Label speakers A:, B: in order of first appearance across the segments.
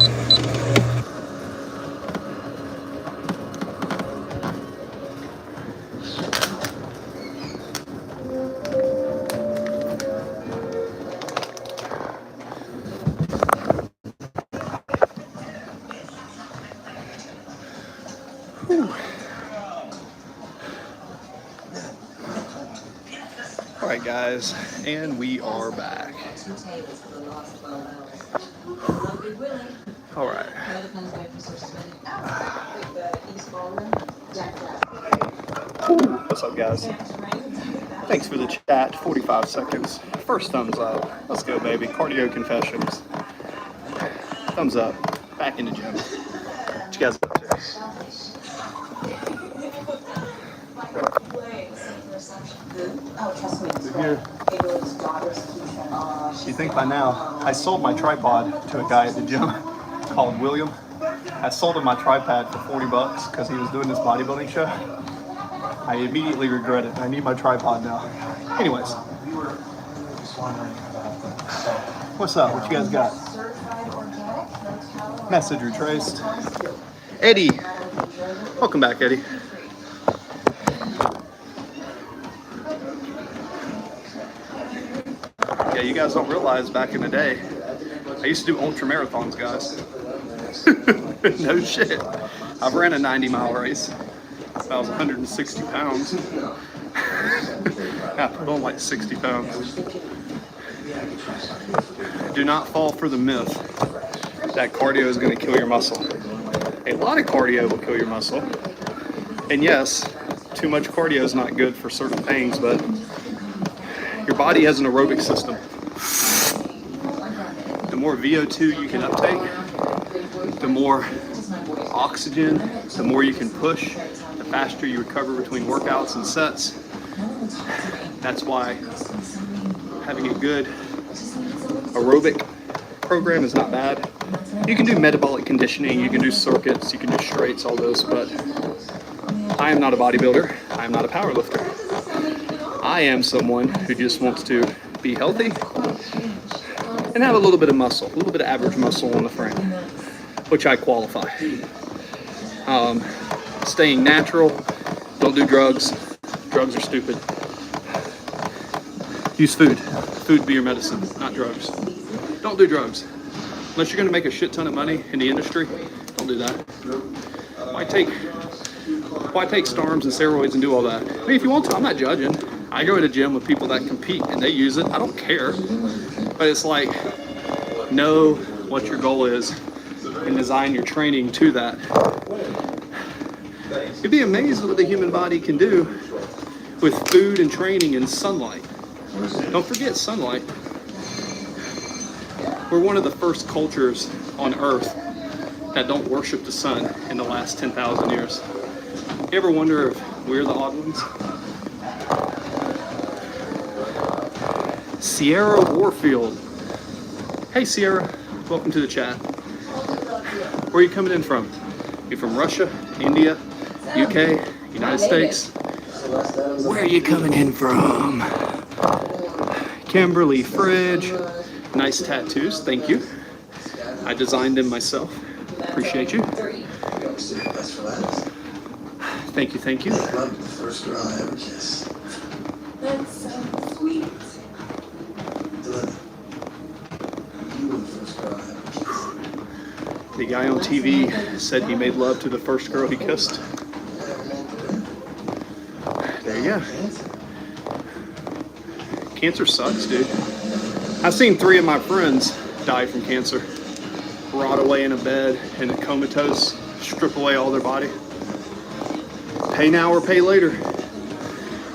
A: All right, guys, and we are back. All right. What's up, guys? Thanks for the chat. 45 seconds. First thumbs up. Let's go, baby. Cardio confessions. Thumbs up. Back in the gym. What you guys up to? Here. You think by now, I sold my tripod to a guy at the gym called William. I sold him my tripod for 40 bucks because he was doing this bodybuilding show. I immediately regret it. I need my tripod now. Anyways. What's up? What you guys got? Message retraced. Eddie. Welcome back, Eddie. Yeah, you guys don't realize back in the day, I used to do ultra marathons, guys. No shit. I've ran a 90-mile race. I was 160 pounds. I put on like 60 pounds. Do not fall for the myth that cardio is going to kill your muscle. A lot of cardio will kill your muscle. And yes, too much cardio is not good for certain things, but your body has an aerobic system. The more VO2 you can uptake, the more oxygen, the more you can push, the faster you recover between workouts and sets. That's why having a good aerobic program is not bad. You can do metabolic conditioning, you can do circuits, you can do straights, all those, but I am not a bodybuilder. I am not a power lifter. I am someone who just wants to be healthy and have a little bit of muscle, a little bit of average muscle on the frame, which I qualify. Staying natural, don't do drugs. Drugs are stupid. Use food. Food be your medicine, not drugs. Don't do drugs. Unless you're gonna make a shit ton of money in the industry, don't do that. Why take STARMs and steroids and do all that? I mean, if you want to, I'm not judging. I go to a gym with people that compete and they use it. I don't care. But it's like, know what your goal is and design your training to that. You'd be amazed at what the human body can do with food and training and sunlight. Don't forget sunlight. We're one of the first cultures on Earth that don't worship the sun in the last 10,000 years. You ever wonder if we're the odd ones? Sierra Warfield. Hey Sierra, welcome to the chat. Where are you coming in from? You from Russia, India, UK, United States? Where are you coming in from? Kimberly Fridge. Nice tattoos, thank you. I designed them myself. Appreciate you. Thank you, thank you.
B: First girl I ever kissed.
C: That's so sweet.
B: You were the first girl I ever kissed.
A: The guy on TV said he made love to the first girl he kissed. There you go. Cancer sucks, dude. I've seen 3 of my friends die from cancer. Rot away in a bed and comatose, strip away all their body. Pay now or pay later.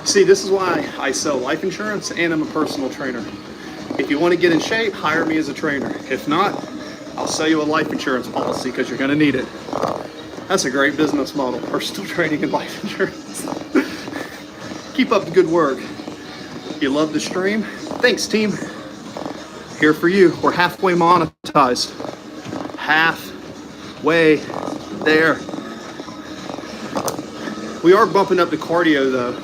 A: See, this is why I sell life insurance and I'm a personal trainer. If you want to get in shape, hire me as a trainer. If not, I'll sell you a life insurance policy because you're going to need it. That's a great business model, personal training and life insurance. Keep up the good work. You love the stream? Thanks, team. Here for you. We're halfway monetized. Halfway there. We are bumping up the cardio though.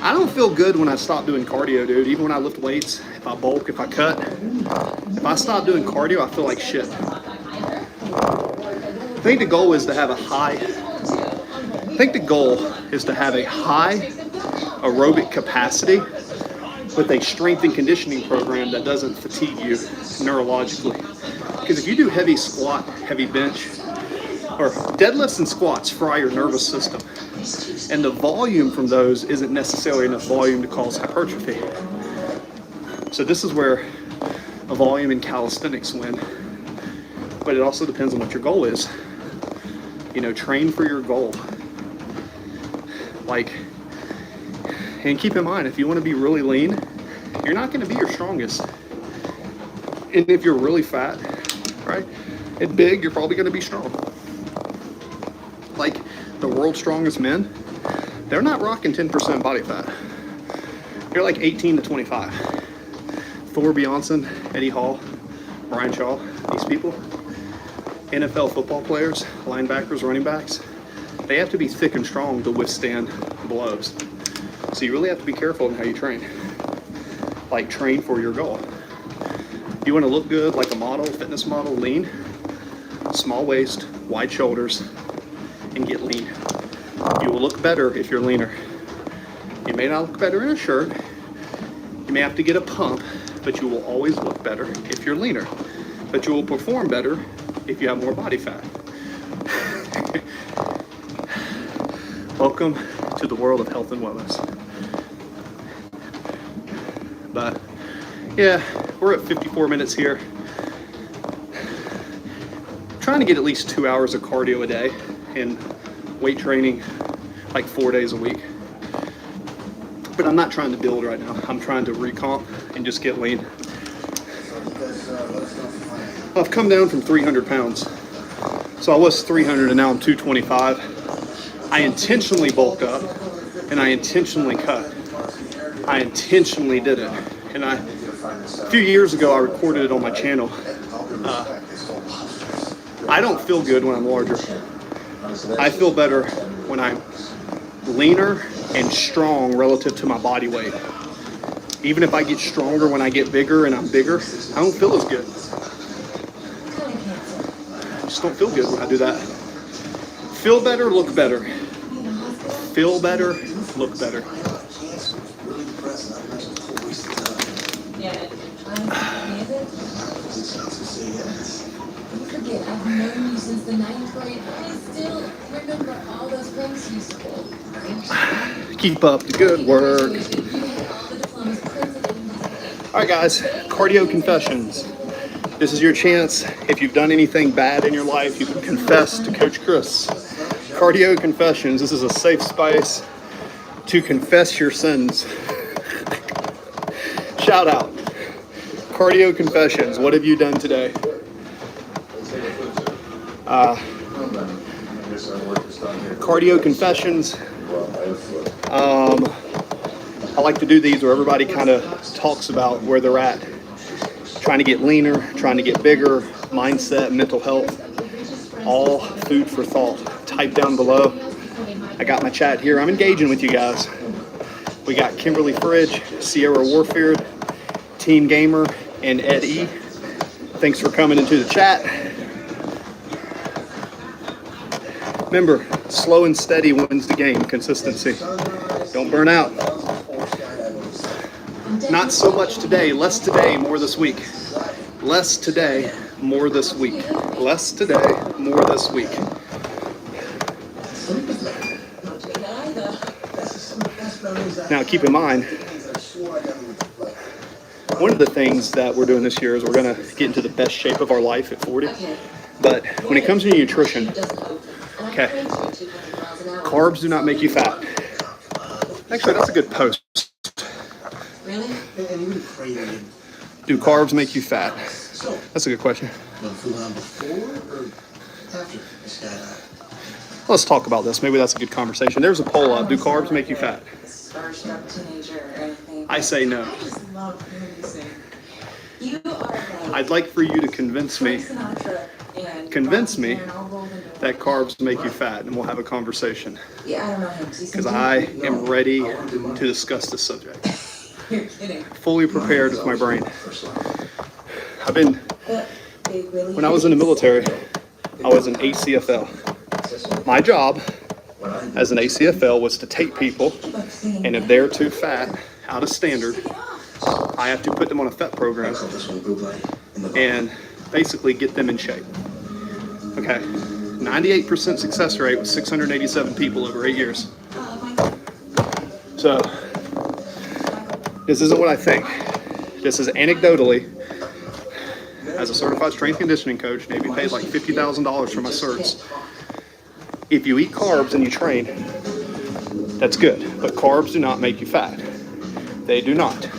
A: I don't feel good when I stop doing cardio, dude. Even when I lift weights, if I bulk, if I cut. If I stop doing cardio, I feel like shit. I think the goal is to have a high aerobic capacity with a strength and conditioning program that doesn't fatigue you neurologically. Because if you do heavy squat, heavy bench, or deadlifts and squats fry your nervous system. And the volume from those isn't necessarily enough volume to cause hypertrophy. So this is where a volume in calisthenics win. But it also depends on what your goal is. You know, train for your goal. Like, and keep in mind, if you want to be really lean, you're not going to be your strongest. And if you're really fat, right, and big, you're probably going to be strong. Like the world's strongest men, they're not rocking 10% body fat. They're like 18 to 25. Thor Bjornsson, Eddie Hall, Brian Shaw, these people, NFL football players, linebackers, running backs, they have to be thick and strong to withstand blows. So you really have to be careful in how you train. Like, train for your goal. You want to look good like a model, fitness model, lean, small waist, wide shoulders, and get lean. You will look better if you're leaner. You may not look better in a shirt. You may have to get a pump, but you will always look better if you're leaner. But you will perform better if you have more body fat. Welcome to the world of health and wellness. But yeah, we're at 54 minutes here. Trying to get at least 2 hours of cardio a day and weight training like 4 days a week. But I'm not trying to build right now. I'm trying to recomp and just get lean. I've come down from 300 pounds. So I was 300 and now I'm 225. I intentionally bulked up and I intentionally cut. I intentionally did it. And a few years ago I recorded it on my channel. I don't feel good when I'm larger. I feel better when I'm leaner and strong relative to my body weight. Even if I get stronger when I get bigger and I'm bigger, I don't feel as good. I just don't feel good when I do that. Feel better, look better. Feel better, look better.
C: Forget, I've known you since the 9th grade. I still remember all those books you used to pull.
A: Keep up the good work. All right, guys, cardio confessions. This is your chance. If you've done anything bad in your life, you can confess to Coach Chris. Cardio confessions. This is a safe space to confess your sins. Shout out. Cardio confessions. What have you done today? Cardio confessions. I like to do these where everybody kind of talks about where they're at. Trying to get leaner, trying to get bigger, mindset, mental health, all food for thought. Type down below. I got my chat here. I'm engaging with you guys. We got Kimberly Fridge, Sierra Warfield, Team Gamer, and Ed E. Thanks for coming into the chat. Remember, slow and steady wins the game. Consistency. Don't burn out. Not so much today. Less today, more this week. Less today, more this week. Less today, more this week. Now, keep in mind, one of the things that we're doing this year is we're going to get into the best shape of our life at 40. But when it comes to nutrition, okay, carbs do not make you fat. Actually, that's a good post.
C: Really?
A: Do carbs make you fat? That's a good question. Let's talk about this. Maybe that's a good conversation. There's a poll up. Do carbs make you fat? I say no. I'd like for you to convince me that carbs make you fat, and we'll have a conversation.
C: Yeah, I don't know him.
A: Because I am ready to discuss this subject.
C: You're kidding.
A: Fully prepared with my brain. When I was in the military, I was an ACFL. My job as an ACFL was to take people, and if they're too fat, out of standard, I have to put them on a FET program and basically get them in shape. Okay, 98% success rate with 687 people over 8 years. So, this isn't what I think. This is anecdotally, as a certified strength conditioning coach, maybe paid like $50,000 for my certs. If you eat carbs and you train, that's good, but carbs do not make you fat. They do not.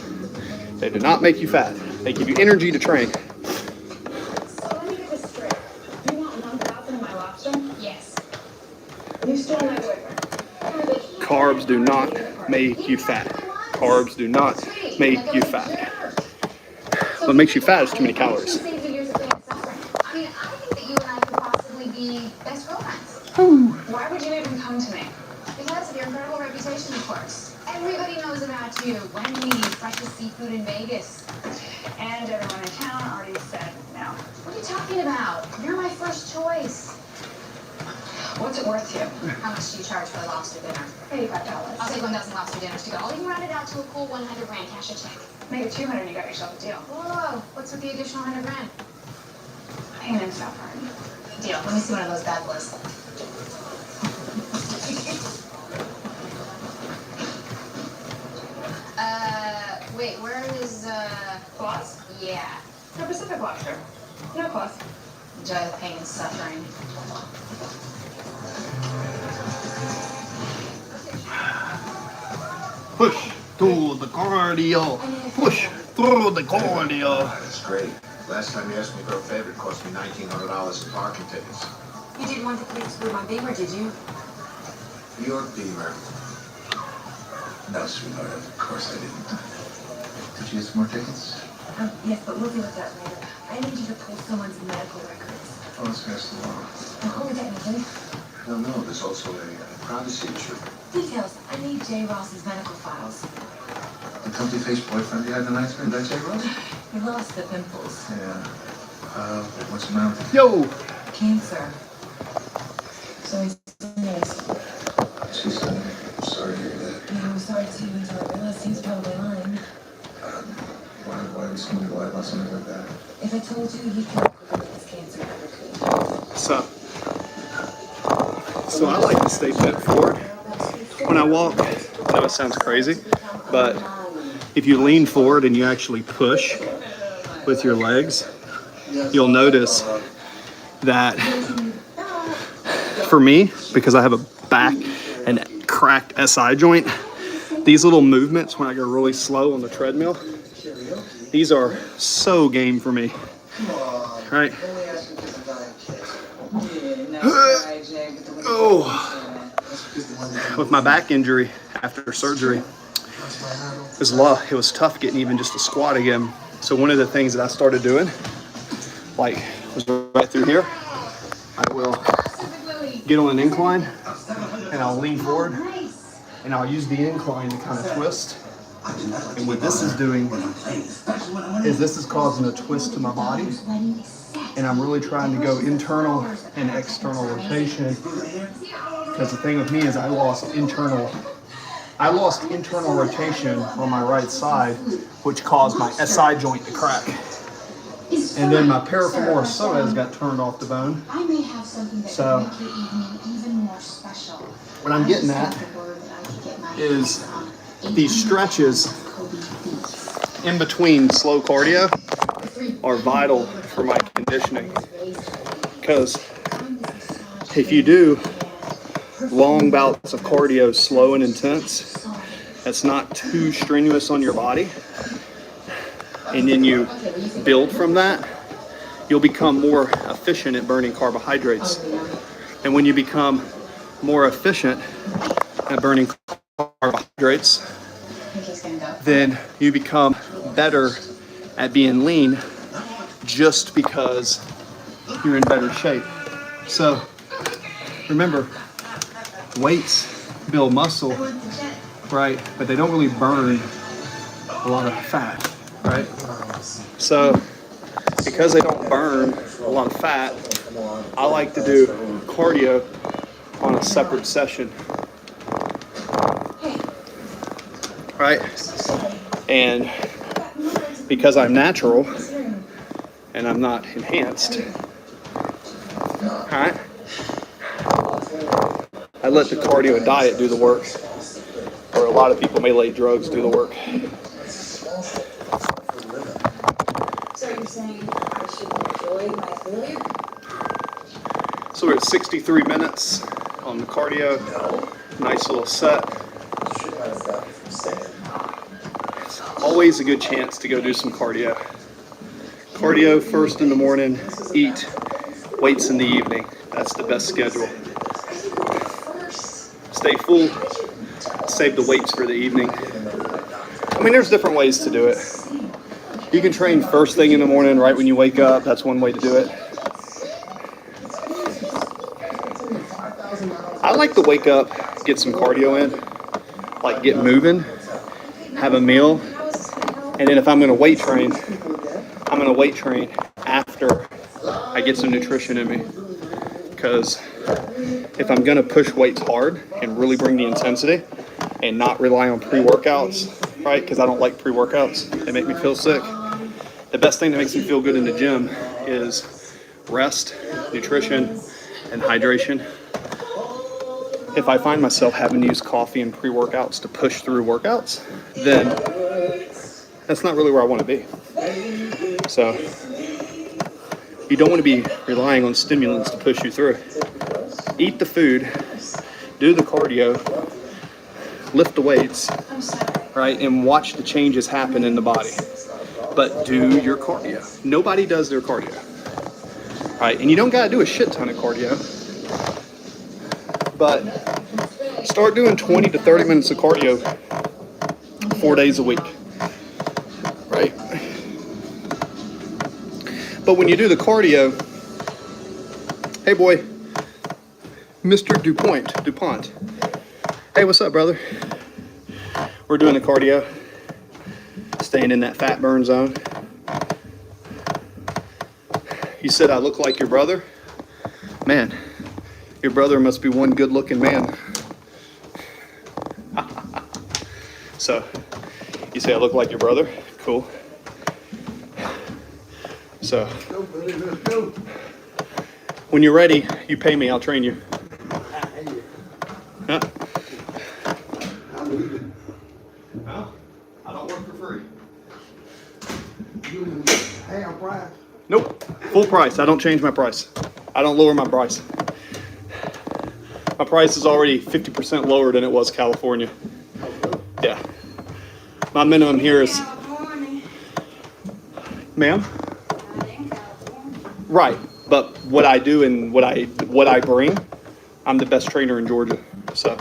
A: They do not make you fat. They give you energy to train.
D: So let me get this straight. You want 1,000 of my lobster?
C: Yes.
D: You stole my boyfriend.
A: Carbs do not make you fat. Carbs do not make you fat. What makes you fat is too many calories.
E: I mean, I think that you and I could possibly be best girlfriends.
D: Why would you even come to me?
E: Because of your incredible reputation, of course. Everybody knows about you. Wendy's, freshest seafood in Vegas.
D: And everyone in town already said no.
E: What are you talking about? You're my first choice.
D: What's it worth to you?
E: How much do you charge for a lobster dinner?
D: $85.
E: I'll take 1,000 lobster dinners to go. I'll even round it out to a cool 100 grand cash a check.
D: Make it 200, you got yourself a deal.
E: Whoa, what's with the additional 100 grand?
D: Pain and suffering.
E: Deal. Let me see one of those bad boys. Wait, where is,
D: Claws?
E: yeah.
D: No Pacific lobster. No claws.
E: Enjoy the pain and suffering.
A: Push through the cardio. Push through the cardio.
B: That's great. Last time you asked me for a favor, it cost me $1,900 in parking tickets.
C: You didn't want to put exclude my Beamer, did you?
B: Your Beamer. No, sweetheart, of course I didn't. Did you get some more tickets?
C: Yes, but we'll deal with that later. I need you to pull someone's medical records.
B: Oh, let's ask the law.
C: Now, call me technically.
B: I don't know. There's also a privacy issue.
C: Details. I need Jay Ross's medical files.
B: The comfy-faced boyfriend you had the night time, did I say, Rose?
C: He lost the pimples.
B: Yeah. What's the matter?
A: Yo,
C: Cancer. So he's missed.
B: She's I'm sorry to hear that.
C: Yeah, I was sorry too until I realized he was probably lying.
B: Why would somebody lie about something like that?
C: If I told you, he'd come up with his cancer ever could.
A: So I like to stay bent forward when I walk. I know it sounds crazy, but if you lean forward and you actually push with your legs, you'll notice that for me, because I have a back and cracked SI joint, these little movements when I go really slow on the treadmill, these are so game for me. Right? Oh, with my back injury after surgery, it was tough getting even just a squat again. So one of the things that I started doing, like, was right through here, I will get on an incline and I'll lean forward and I'll use the incline to kind of twist. And what this is doing is this is causing a twist to my body. And I'm really trying to go internal and external rotation. Because the thing with me is I lost internal rotation on my right side, which caused my SI joint to crack. And then my parafemoral psoas got turned off the bone.
E: I may have something that
A: So,
E: could make your evening even more special.
A: what I'm getting at is these stretches in between slow cardio are vital for my conditioning. Because if you do long bouts of cardio, slow and intense, that's not too strenuous on your body, and then you build from that, you'll become more efficient at burning carbohydrates. And when you become more efficient at burning carbohydrates, then you become better at being lean just because you're in better shape. So remember, weights build muscle, right? But they don't really burn a lot of fat, right? So because they don't burn a lot of fat, I like to do cardio on a separate session. Right? And because I'm natural and I'm not enhanced, alright, I let the cardio and diet do the work. Or a lot of people may let drugs do the work.
D: So you're saying I should enjoy my food?
A: So we're at 63 minutes on the cardio. Nice little set. It's always a good chance to go do some cardio. Cardio first in the morning, eat, weights in the evening. That's the best schedule. Stay full, save the weights for the evening. I mean, there's different ways to do it. You can train first thing in the morning, right when you wake up. That's one way to do it. I like to wake up, get some cardio in, like get moving, have a meal, and then if I'm gonna weight train, I'm gonna weight train after I get some nutrition in me. Because if I'm gonna push weights hard and really bring the intensity and not rely on pre-workouts, right? Because I don't like pre-workouts, they make me feel sick. The best thing that makes me feel good in the gym is rest, nutrition, and hydration. If I find myself having to use coffee and pre-workouts to push through workouts, then that's not really where I want to be. So you don't want to be relying on stimulants to push you through. Eat the food, do the cardio, lift the weights, right, and watch the changes happen in the body. But do your cardio. Nobody does their cardio, right? And you don't gotta do a shit ton of cardio, but start doing 20 to 30 minutes of cardio 4 days a week, right? But when you do the cardio, hey boy, Mr. DuPont. Hey, what's up, brother? We're doing the cardio, staying in that fat burn zone. You said I look like your brother? Man, your brother must be one good-looking man. So, you say I look like your brother? Cool. So, when you're ready, you pay me, I'll train you. Huh? No, I don't work for free.
F: Half price.
A: Nope, full price. I don't change my price. I don't lower my price. My price is already 50% lower than it was California. Yeah. My minimum here is, ma'am? Right, but what I do and what I bring, I'm the best trainer in Georgia. So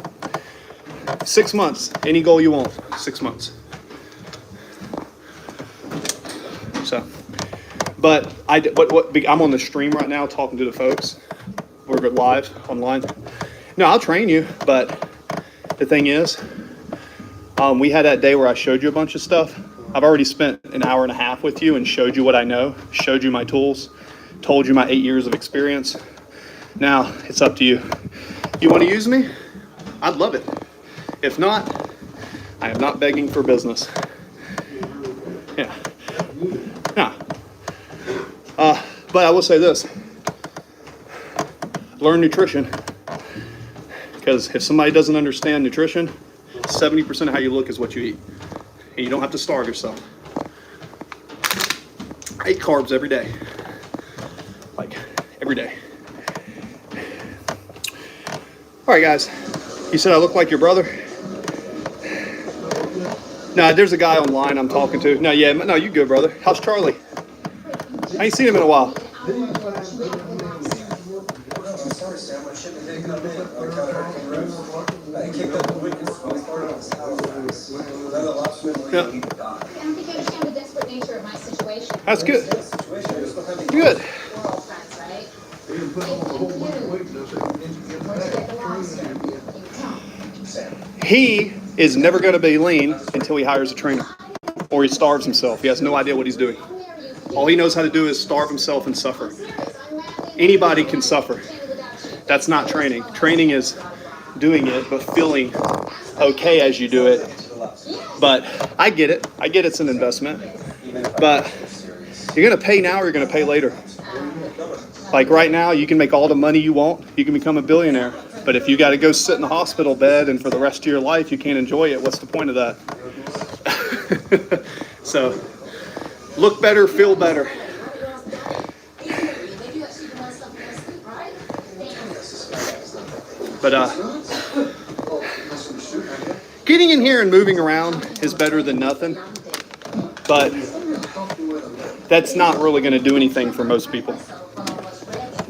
A: 6 months, any goal you want, 6 months. So, but I'm on the stream right now talking to the folks. We're live online. No, I'll train you, but the thing is, we had that day where I showed you a bunch of stuff. I've already spent an hour and a half with you and showed you what I know, showed you my tools, told you my 8 years of experience. Now it's up to you. You want to use me? I'd love it. If not, I am not begging for business. Yeah. No. But I will say this. Learn nutrition. Because if somebody doesn't understand nutrition, 70% of how you look is what you eat. And you don't have to starve yourself. I eat carbs every day. Like, every day. All right, guys. You said I look like your brother? No, there's a guy online I'm talking to. No, you good, brother. How's Charlie? I ain't seen him in a while. Yeah.
E: I don't think you understand the desperate nature of my situation.
A: That's good. Good.
E: We're all friends, right?
A: He is never going to be lean until he hires a trainer or he starves himself. He has no idea what he's doing. All he knows how to do is starve himself and suffer. Anybody can suffer. That's not training. Training is doing it, but feeling okay as you do it. But I get it. I get it's an investment. But you're going to pay now or you're going to pay later. Like right now, you can make all the money you want. You can become a billionaire. But if you got to go sit in the hospital bed and for the rest of your life, you can't enjoy it, what's the point of that? So, look better, feel better. But getting in here and moving around is better than nothing. But that's not really going to do anything for most people.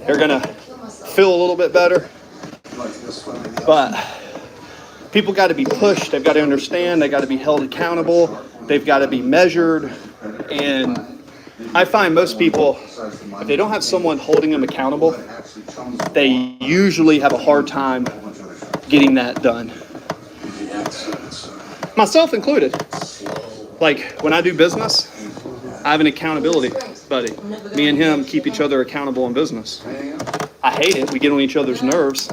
A: They're going to feel a little bit better. But people got to be pushed. They've got to understand. They got to be held accountable. They've got to be measured. And I find most people, if they don't have someone holding them accountable, they usually have a hard time getting that done. Myself included. Like when I do business, I have an accountability buddy. Me and him keep each other accountable in business. I hate it. We get on each other's nerves.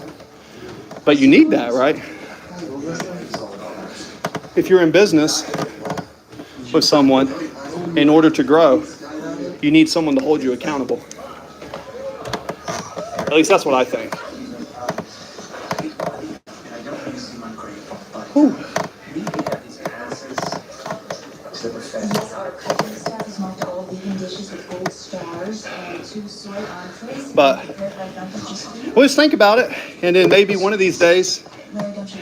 A: But you need that, right? If you're in business with someone, in order to grow, you need someone to hold you accountable. At least that's what I think. Whew.
F: Yes, our cooking staff has marked all vegan dishes with gold stars and 2 soy entrees.
A: But well, just think about it, and then maybe one of these days,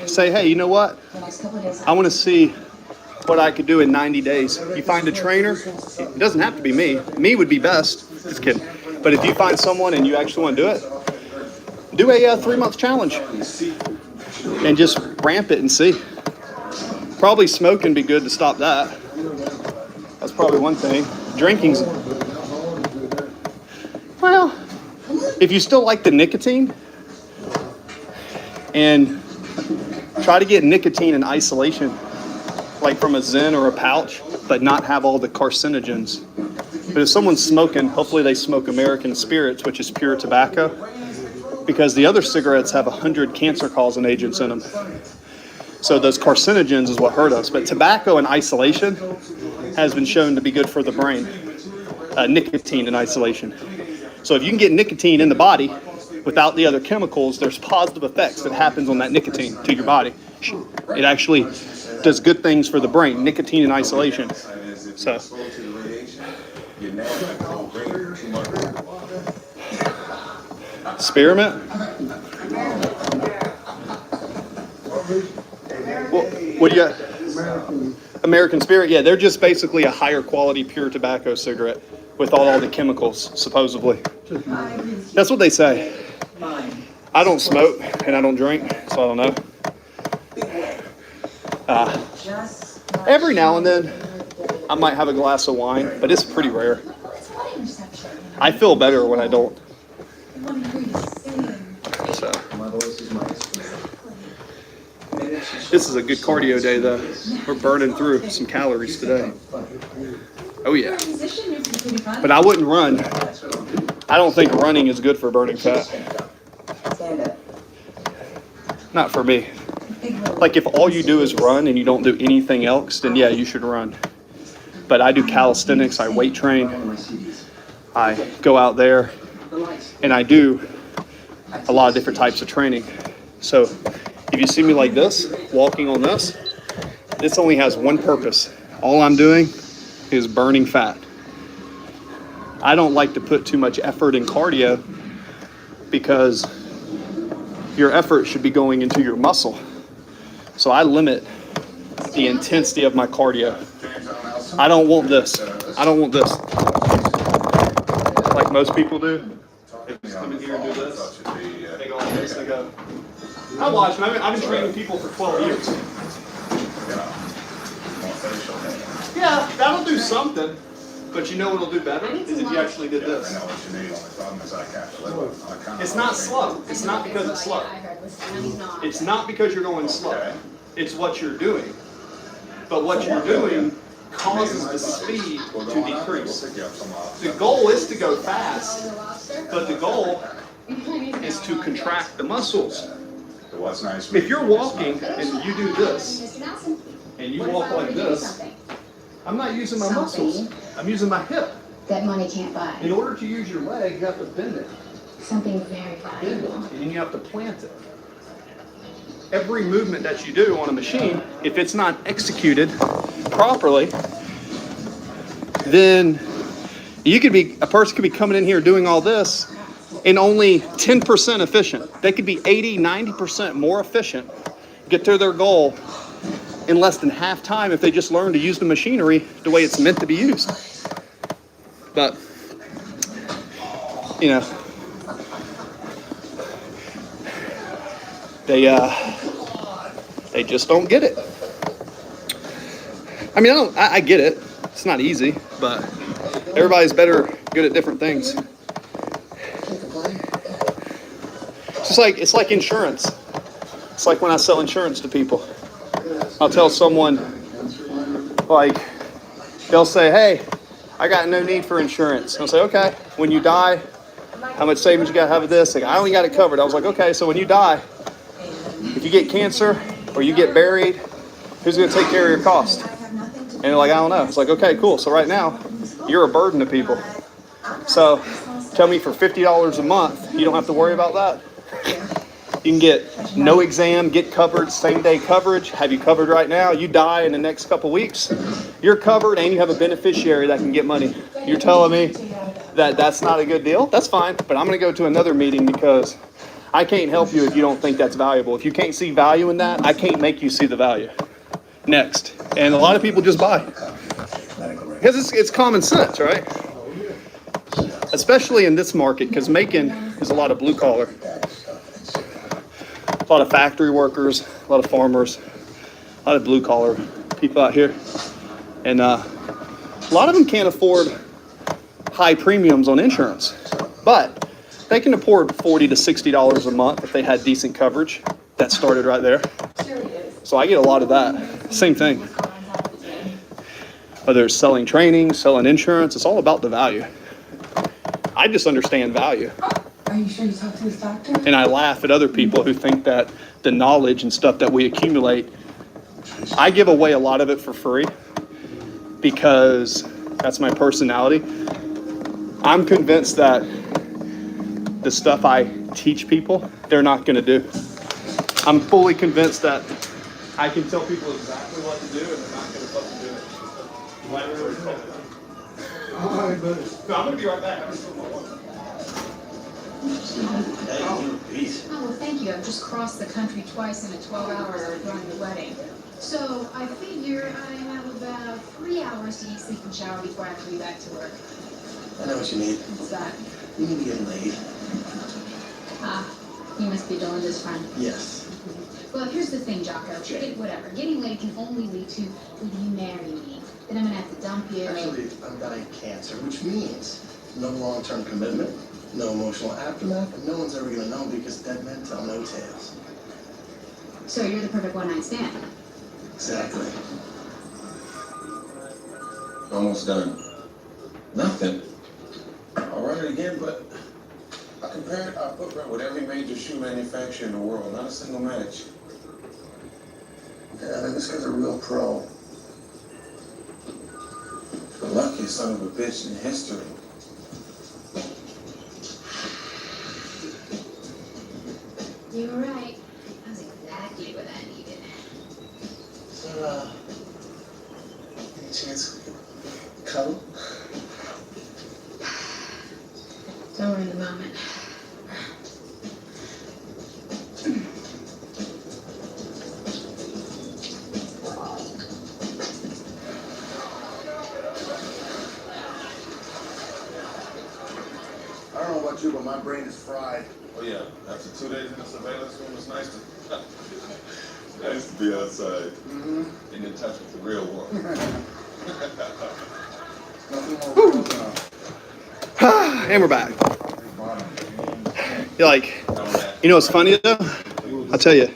A: say, hey, you know what? I want to see what I could do in 90 days. You find a trainer, it doesn't have to be me. Me would be best. Just kidding. But if you find someone and you actually want to do it, do a 3-month challenge and just ramp it and see. Probably smoking be good to stop that. That's probably one thing. Drinking's, well, if you still like the nicotine, and try to get nicotine in isolation, like from a Zen or a pouch, but not have all the carcinogens. But if someone's smoking, hopefully they smoke American Spirits, which is pure tobacco, because the other cigarettes have 100 cancer-causing agents in them. So those carcinogens is what hurt us. But tobacco in isolation has been shown to be good for the brain. Nicotine in isolation. So if you can get nicotine in the body without the other chemicals, there's positive effects that happens on that nicotine to your body. It actually does good things for the brain. Nicotine in isolation. So. Spearmint? What do you got? American Spirit? Yeah, they're just basically a higher quality pure tobacco cigarette with all the chemicals, supposedly. That's what they say. I don't smoke and I don't drink, so I don't know. Every now and then, I might have a glass of wine, but it's pretty rare. I feel better when I don't. So. This is a good cardio day, though. We're burning through some calories today. Oh, yeah. But I wouldn't run. I don't think running is good for burning fat. Not for me. Like, if all you do is run and you don't do anything else, then yeah, you should run. But I do calisthenics, I weight train, I go out there, and I do a lot of different types of training. So if you see me like this, walking on this only has one purpose. All I'm doing is burning fat. I don't like to put too much effort in cardio because your effort should be going into your muscle. So I limit the intensity of my cardio. I don't want this. I don't want this. Like most people do. They just come in here and do this. They go like this, they go. I watch them. I've been training people for 12 years. Yeah, that'll do something. But you know what'll do better is if you actually did this. It's not slow. It's not because it's slow. It's not because you're going slow. It's what you're doing. But what you're doing causes the speed to decrease. The goal is to go fast, but the goal is to contract the muscles.
B: What's nice?
A: If you're walking and you do this, and you walk like this, I'm not using my muscles, I'm using my hip.
F: That money can't buy.
A: In order to use your leg, you have to bend it.
F: Something very
A: Bend it,
F: valuable.
A: and then you have to plant it. Every movement that you do on a machine, if it's not executed properly, then a person could be coming in here doing all this and only 10% efficient. They could be 80, 90% more efficient, get to their goal in less than half time if they just learn to use the machinery the way it's meant to be used. But, you know, they just don't get it. I mean, I get it. It's not easy, but everybody's good at different things. It's like insurance. It's like when I sell insurance to people. I'll tell someone, like, they'll say, hey, I got no need for insurance. I'll say, okay, when you die, how much savings you got to have of this? Like, I only got it covered. I was like, okay, so when you die, if you get cancer or you get buried, who's going to take care of your cost? And they're like, I don't know. It's like, okay, cool. So right now, you're a burden to people. So tell me for $50 a month, you don't have to worry about that. You can get no exam, get covered, same day coverage, have you covered right now. You die in the next couple weeks, you're covered and you have a beneficiary that can get money. You're telling me that that's not a good deal? That's fine, but I'm going to go to another meeting because I can't help you if you don't think that's valuable. If you can't see value in that, I can't make you see the value. Next. And a lot of people just buy. Because it's common sense, right? Especially in this market, because Macon is a lot of blue collar. A lot of factory workers, a lot of farmers, a lot of blue collar people out here. And a lot of them can't afford high premiums on insurance. But they can afford $40 to $60 a month if they had decent coverage. That started right there. So I get a lot of that. Same thing. Whether it's selling training, selling insurance, it's all about the value. I just understand value.
F: Are you sure you talked to this doctor?
A: And I laugh at other people who think that the knowledge and stuff that we accumulate, I give away a lot of it for free because that's my personality. I'm convinced that the stuff I teach people, they're not going to do. I'm fully convinced that I can tell people exactly what to do and they're not going to fucking do it. No, I'm going to be right back. I'm just putting my water.
E: Oh, well, thank you. I've just crossed the country twice in the 12 hours I was running the wedding. So I figure I have about 3 hours to eat, sleep, and shower before I have to be back to work.
B: I know what you need.
E: What's that?
B: You need to get laid.
E: Ah, you must be Belinda's friend.
B: Yes.
E: Well, here's the thing, Jocko. Whatever. Getting laid can only lead to, will you marry me? Then I'm gonna have to dump you.
G: Actually, I'm dying of cancer, which means no long-term commitment, no emotional aftermath, and no one's ever gonna know because dead men tell no tales.
E: So you're the perfect one-night stand.
G: Exactly.
H: Almost done. Nothing. I'll run it again, but I compared our footprint with every major shoe manufacturer in the world. Not a single match.
G: Yeah, I think this guy's a real pro.
H: The luckiest son of a bitch in history.
E: You were right. That was exactly what I needed.
G: So, any chance we could cuddle?
E: Don't worry in the moment.
G: I don't know about you, but my brain is fried.
H: Oh yeah, after 2 days in the surveillance room, it's nice to be outside and in touch with the real world.
G: Nothing more real now.
A: And we're back. You're like, you know what's funny though? I'll tell you.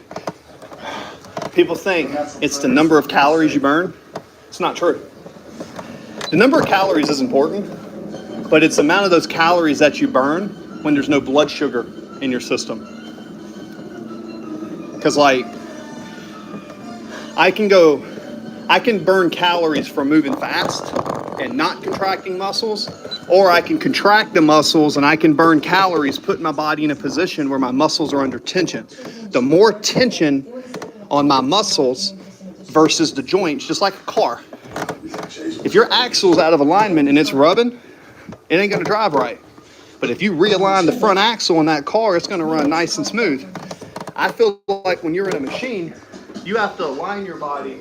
A: People think it's the number of calories you burn. It's not true. The number of calories is important, but it's the amount of those calories that you burn when there's no blood sugar in your system. Because like, I can burn calories from moving fast and not contracting muscles, or I can contract the muscles and I can burn calories, putting my body in a position where my muscles are under tension. The more tension on my muscles versus the joints, just like a car. If your axle's out of alignment and it's rubbing, it ain't gonna drive right. But if you realign the front axle in that car, it's gonna run nice and smooth. I feel like when you're in a machine, you have to align your body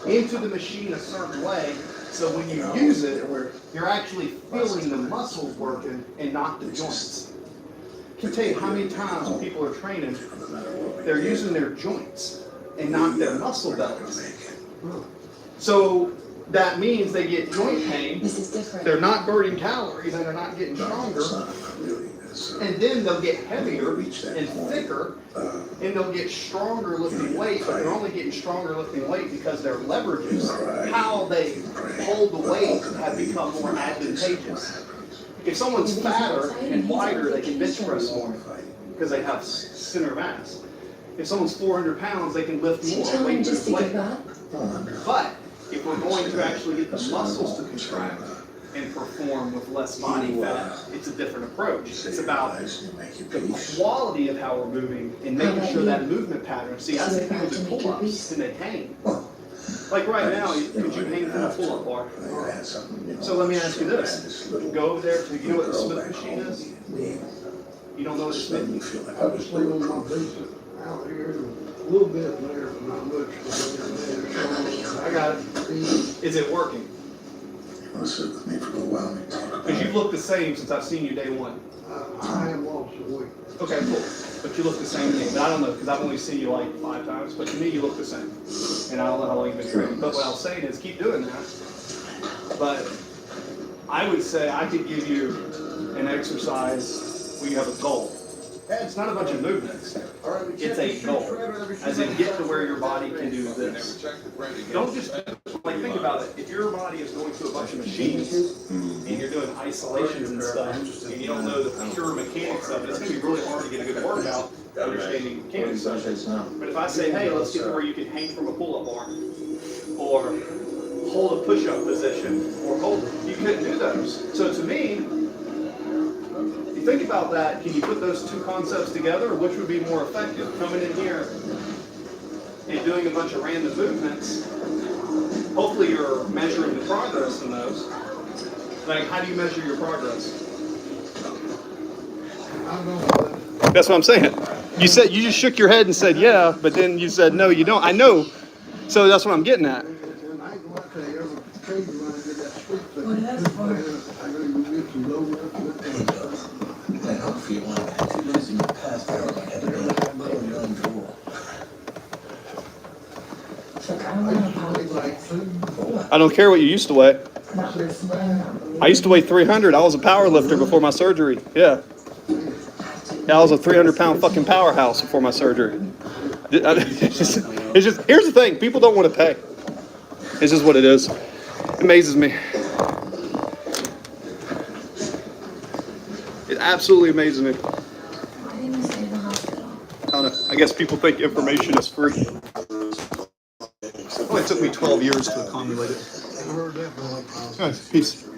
A: into the machine a certain way, so when you use it, you're actually feeling the muscles working and not the joints. I can tell you how many times when people are training, they're using their joints and not their muscle bellies. So that means they get joint pain,
F: This is different.
A: they're not burning calories, and they're not getting stronger. And then they'll get heavier and thicker, and they'll get stronger lifting weight, but they're only getting stronger lifting weight because their leverages, how they hold the weight, have become more advantageous. If someone's fatter and wider, they can bench press more because they have center mass. If someone's 400 pounds, they can lift
C: So
A: more
C: tell me
A: weight
C: just
A: than
C: to give
A: weight.
C: up?
A: But if we're going to actually get the muscles to contract and perform with less body fat, it's a different approach. It's about the quality of how we're moving and making sure that movement pattern. See, I see people do pull-ups and they hang. Like right now, could you hang from a pull-up bar? So let me ask you this. Go over there to, you know what the Smith machine is? You don't know what the Smith machine is?
I: I just leave on my basement out here, a little bit there, but not much.
A: I got it. Is it working?
B: You want to sit with me for a little while and talk about
A: Because you
B: it?
A: look the same since I've seen you day one.
I: I have lost the weight.
A: Okay, cool. But you look the same to me. But I don't know, because I've only seen you like 5 times. But to me, you look the same. And I don't know how long you've been training. But what I was saying is keep doing that. But I would say I could give you an exercise where you have a goal. It's not a bunch of movements. It's a goal. As in get to where your body can do this. Don't just, like, think about it. If your body is going through a bunch of machines and you're doing isolations and stuff, and you don't know the pure mechanics of it, it's going to be really hard to get a good workout understanding mechanics of it. But if I say, hey, let's get to where you can hang from a pull-up bar, or hold a push-up position, or hold, you couldn't do those. So to me, you think about that, can you put those two concepts together, or which would be more effective? Coming in here and doing a bunch of random movements, hopefully you're measuring the progress in those. Like, how do you measure your progress?
I: I don't know.
A: That's what I'm saying. You said, you just shook your head and said, yeah, but then you said, no, you don't. I know. So that's what I'm getting at.
I: And I ain't gonna tell you, every occasion when I get that sweet thing,
F: Well, that's fine.
I: I gotta go get some low rest.
G: I hope for you one. 2 days in the past, I don't like every day. You're untoward.
F: Look, I don't
I: I
F: want
I: used
F: to
I: to weigh like
F: apologize.
I: 2,
A: I don't care what you used to weigh.
F: Not this man.
A: I used to weigh 300. I was a power lifter before my surgery. Yeah. Yeah, I was a 300-pound fucking powerhouse before my surgery. It's just, here's the thing. People don't want to pay. It's just what it is. It amazes me. It absolutely amazes me.
F: Why didn't you stay in the hospital?
A: I don't know. I guess people think information is free. It only took me 12 years to accumulate it.
I: I heard that, but
A: Guys, peace.